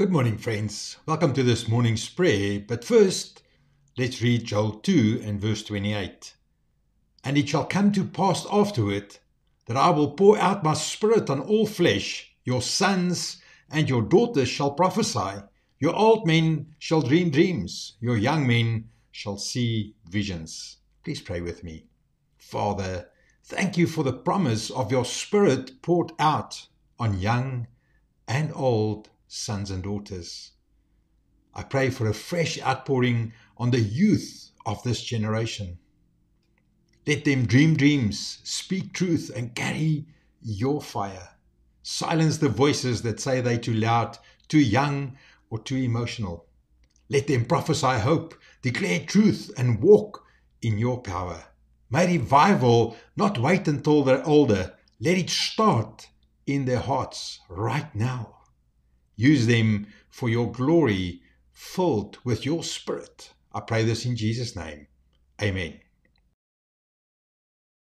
Good morning, friends. Welcome to this morning's prayer. But first, let's read Joel 2 and verse 28. And it shall come to pass afterward that I will pour out my spirit on all flesh. Your sons and your daughters shall prophesy. Your old men shall dream dreams. Your young men shall see visions. Please pray with me. Father, thank you for the promise of your spirit poured out on young and old sons and daughters. I pray for a fresh outpouring on the youth of this generation. Let them dream dreams, speak truth, and carry your fire. Silence the voices that say they're too loud, too young, or too emotional. Let them prophesy hope, declare truth, and walk in your power. May revival not wait until they're older. Let it start in their hearts right now. Use them for your glory, filled with your spirit. I pray this in Jesus' name. Amen.